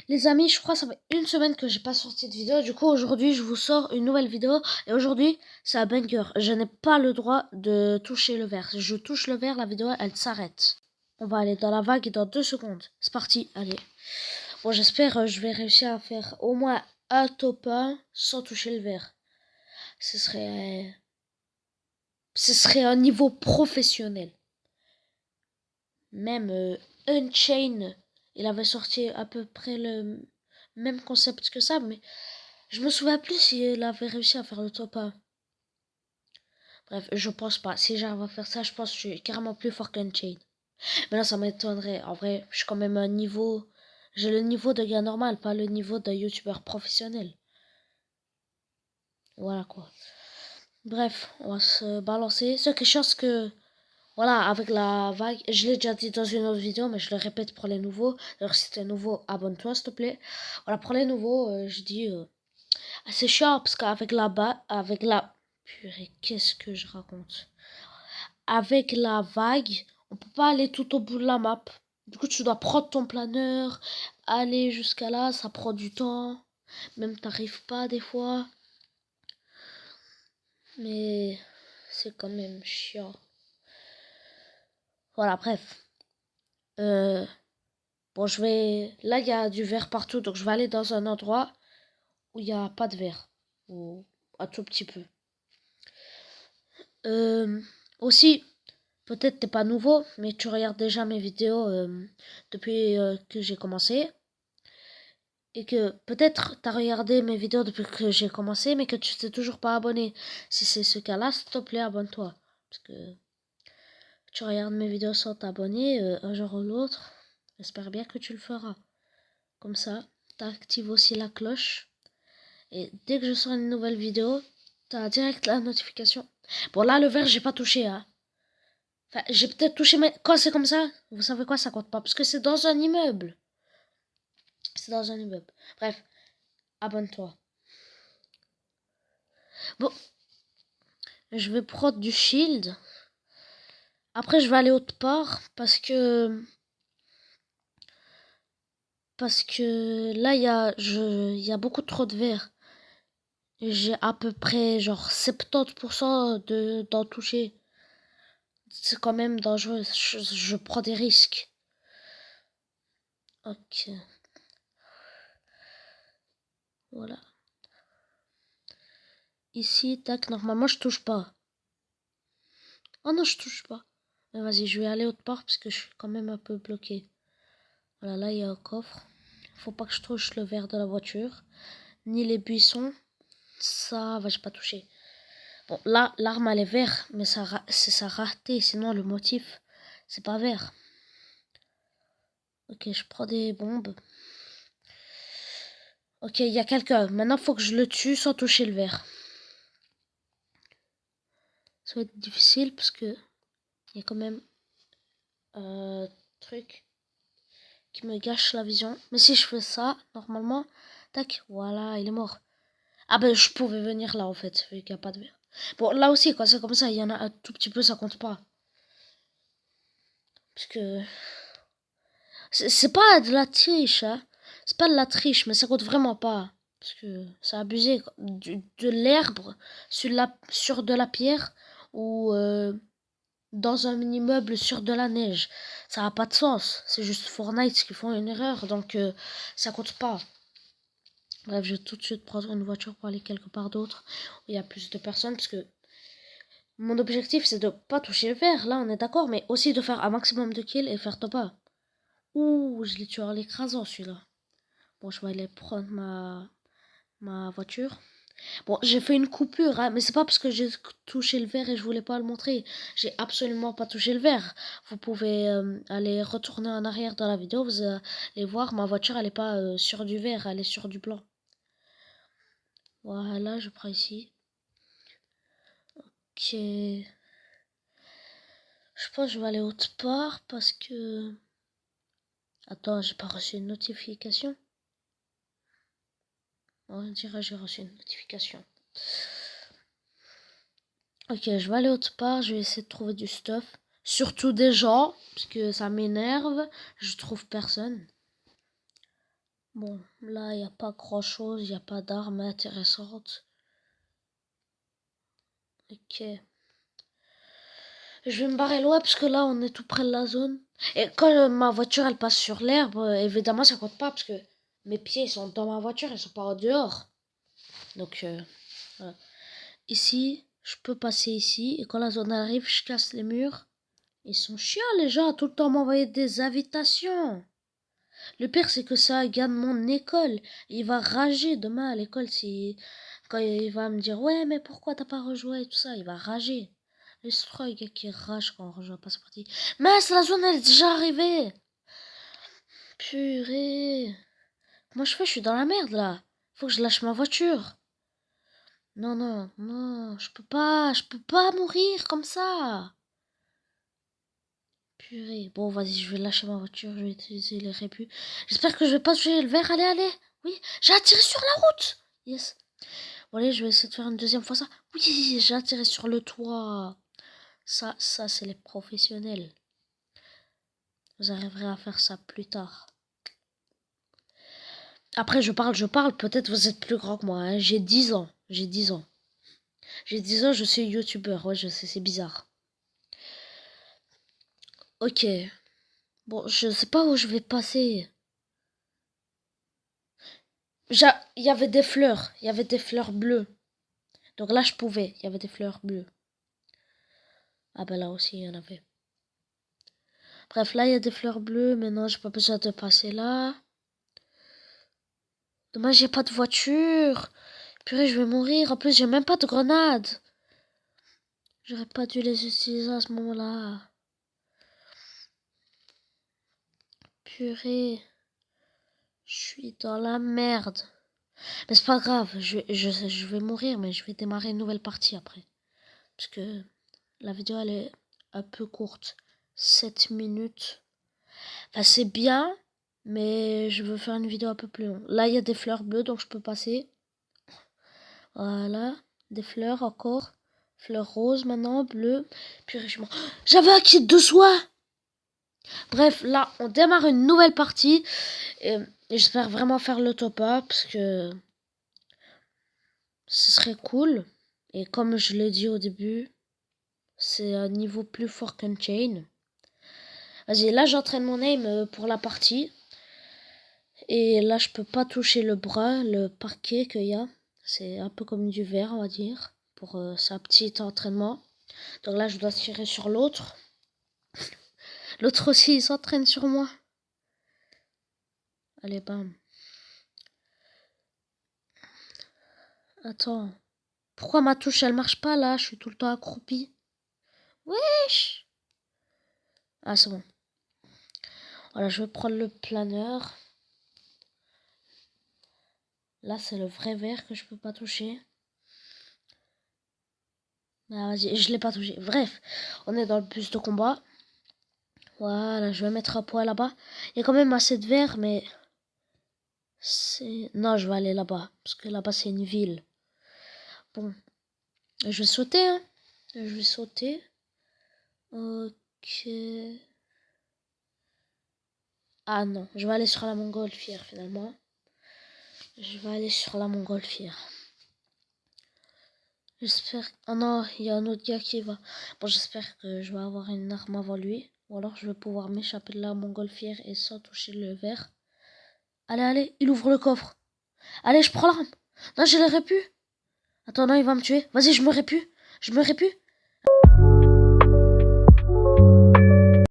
Les amis, je crois que ça fait une semaine que j'ai pas sorti de vidéo. Du coup, aujourd'hui, je vous sors une nouvelle vidéo. Et aujourd'hui, c'est un banger. Je n'ai pas le droit de toucher le verre. Si je touche le verre, la vidéo, elle s'arrête. On va aller dans la vague dans 2 secondes. C'est parti, allez. Bon, j'espère je vais réussir à faire au moins un top 1 sans toucher le verre. Ce serait un niveau professionnel. Même Unchained, il avait sorti à peu près le même concept que ça, mais je me souviens plus s'il avait réussi à faire le top 1. Bref, je pense pas. Si j'arrive à faire ça, je pense que je suis carrément plus fort qu'Unchained. Mais là, ça m'étonnerait. En vrai, je suis quand même un niveau. J'ai le niveau de gars normal, pas le niveau d'un youtubeur professionnel. Voilà quoi. Bref, on va se balancer. C'est quelque chose que. Voilà, avec la vague, je l'ai déjà dit dans une autre vidéo, mais je le répète pour les nouveaux. Alors, si t'es nouveau, abonne-toi s'il te plaît. Voilà, pour les nouveaux, je dis. C'est chiant parce qu'avec avec la. Purée, qu'est-ce que je raconte? Avec la vague, on peut pas aller tout au bout de la map. Du coup, tu dois prendre ton planeur, aller jusqu'à là, ça prend du temps. Même t'arrives pas des fois. Mais c'est quand même chiant. Voilà, bref. Bon, je vais. Là, il y a du verre partout, donc je vais aller dans un endroit où il n'y a pas de verre. Ou un tout petit peu. Euh, Aussi, peut-être t'es pas nouveau, mais tu regardes déjà mes vidéos depuis que j'ai commencé. Et que peut-être t'as regardé mes vidéos depuis que j'ai commencé, mais que tu t'es toujours pas abonné. Si c'est ce cas-là, s'il te plaît, abonne-toi. Parce que tu regardes mes vidéos sans t'abonner, un jour ou l'autre, j'espère bien que tu le feras. Comme ça, t'actives aussi la cloche. Et dès que je sors une nouvelle vidéo, t'as direct la notification. Bon, là, le verre, j'ai pas touché, hein. Enfin, j'ai peut-être touché, mais quand c'est comme ça, vous savez quoi, ça compte pas. Parce que c'est dans un immeuble. C'est dans un immeuble. Bref, abonne-toi. Bon, je vais prendre du shield. Après, je vais aller autre part parce que là, il y a beaucoup trop de verre. J'ai à peu près genre 70% d'en toucher. C'est quand même dangereux. Je prends des risques. Ok. Voilà. Ici, tac, normalement, je touche pas. Oh non, je touche pas. Mais vas-y, je vais aller autre part parce que je suis quand même un peu bloqué. Voilà, là, il y a un coffre. Faut pas que je touche le verre de la voiture. Ni les buissons. Ça va, j'ai pas touché. Bon, là, l'arme, elle est verte, mais c'est ça raté. Sinon, le motif, c'est pas vert. Ok, je prends des bombes. Ok, il y a quelqu'un. Maintenant, faut que je le tue sans toucher le verre. Ça va être difficile parce que il y a quand même un truc qui me gâche la vision. Mais si je fais ça, normalement, tac, voilà, il est mort. Ah ben, je pouvais venir là, en fait, vu qu'il n'y a pas de verre. Bon, là aussi, quand c'est comme ça, il y en a un tout petit peu, ça compte pas. Parce que c'est pas de la triche, hein. C'est pas de la triche, mais ça compte vraiment pas. Parce que c'est abusé. De l'herbe sur de la pierre ou dans un immeuble sur de la neige. Ça n'a pas de sens. C'est juste Fortnite qui font une erreur, donc ça compte pas. Bref, je vais tout de suite prendre une voiture pour aller quelque part d'autre où il y a plus de personnes parce que mon objectif c'est de pas toucher le verre, là on est d'accord, mais aussi de faire un maximum de kills et faire top 1. Ouh, je l'ai tué en l'écrasant celui-là. Bon, je vais aller prendre ma voiture. Bon, j'ai fait une coupure, hein, mais c'est pas parce que j'ai touché le verre et je voulais pas le montrer. J'ai absolument pas touché le verre. Vous pouvez aller retourner en arrière dans la vidéo, vous allez voir, ma voiture elle est pas sur du verre, elle est sur du blanc. Voilà, je prends ici. Ok. Je pense que je vais aller autre part parce que... Attends, j'ai pas reçu une notification. On dirait que j'ai reçu une notification. Ok, je vais aller autre part, je vais essayer de trouver du stuff. Surtout des gens, parce que ça m'énerve. Je trouve personne. Bon, là, il n'y a pas grand-chose. Il n'y a pas d'armes intéressantes. Ok. Je vais me barrer loin parce que là, on est tout près de la zone. Et quand ma voiture, elle passe sur l'herbe, évidemment, ça compte pas parce que mes pieds, ils sont dans ma voiture, ils sont pas dehors. Donc, voilà. Ici, je peux passer ici. Et quand la zone arrive, je casse les murs. Ils sont chiants, les gens, tout le temps m'envoyer des invitations. Le pire, c'est que ça gagne mon école. Il va rager demain à l'école si... Quand il va me dire, ouais, mais pourquoi t'as pas rejoint et tout ça, il va rager. Laisse-toi, le gars qui rage quand on rejoint pas sa partie. Mince, la zone, elle est déjà arrivée. Purée. Comment je fais? Je suis dans la merde, là. Faut que je lâche ma voiture. Non, non, non, je peux pas mourir comme ça. Purée. Bon, vas-y, je vais lâcher ma voiture, je vais utiliser les répus. J'espère que je vais pas toucher le verre. Allez, allez. Oui, j'ai atterri sur la route. Yes. Bon, allez, je vais essayer de faire une deuxième fois ça. Oui, j'ai atterri sur le toit. Ça, c'est les professionnels. Vous arriverez à faire ça plus tard. Après, je parle. Peut-être vous êtes plus grand que moi. Hein. J'ai 10 ans. J'ai 10 ans. J'ai 10 ans, je suis youtubeur. Ouais, je sais, c'est bizarre. Ok. Bon, je sais pas où je vais passer. Il y avait des fleurs. Il y avait des fleurs bleues. Donc là, je pouvais. Il y avait des fleurs bleues. Ah ben là aussi, il y en avait. Bref, là, il y a des fleurs bleues. Mais non, j'ai pas besoin de passer là. Dommage, j'ai pas de voiture. Purée, je vais mourir. En plus, j'ai même pas de grenades. J'aurais pas dû les utiliser à ce moment-là. Purée. Je suis dans la merde. Mais c'est pas grave. Je vais mourir, mais je vais démarrer une nouvelle partie après. Parce que la vidéo, elle est un peu courte. 7 minutes. Enfin, c'est bien. Mais je veux faire une vidéo un peu plus longue. Là, il y a des fleurs bleues, donc je peux passer. Voilà. Des fleurs encore. Fleurs roses maintenant, bleues. Puis richement. J'avais un kit de soie. Bref, là, on démarre une nouvelle partie. Et j'espère vraiment faire le top 1 parce que ce serait cool. Et comme je l'ai dit au début, c'est un niveau plus fort qu'Unchained. Vas-y, là, j'entraîne mon aim pour la partie. Et là, je peux pas toucher le bras, le parquet qu'il y a. C'est un peu comme du verre, on va dire, pour sa petite entraînement. Donc là, je dois tirer sur l'autre. L'autre aussi, il s'entraîne sur moi. Allez, bam. Attends. Pourquoi ma touche, elle marche pas, là? Je suis tout le temps accroupi. Wesh! Ah, c'est bon. Voilà, je vais prendre le planeur. Là, c'est le vrai verre que je peux pas toucher. Ah, vas-y, je l'ai pas touché. Bref, on est dans le bus de combat. Voilà, je vais mettre un point là-bas. Il y a quand même assez de verre, mais... Non, je vais aller là-bas. Parce que là-bas, c'est une ville. Bon. Je vais sauter, hein. Je vais sauter. Ok. Ah non, je vais aller sur la montgolfière, finalement. Je vais aller sur la montgolfière. J'espère... Oh non, il y a un autre gars qui va... Bon, j'espère que je vais avoir une arme avant lui. Ou alors, je vais pouvoir m'échapper de la montgolfière et sans toucher le verre. Allez, allez, il ouvre le coffre. Allez, je prends l'arme. Non, je l'aurais pu. Attends, non, il va me tuer. Vas-y, je me répu. Je me répu.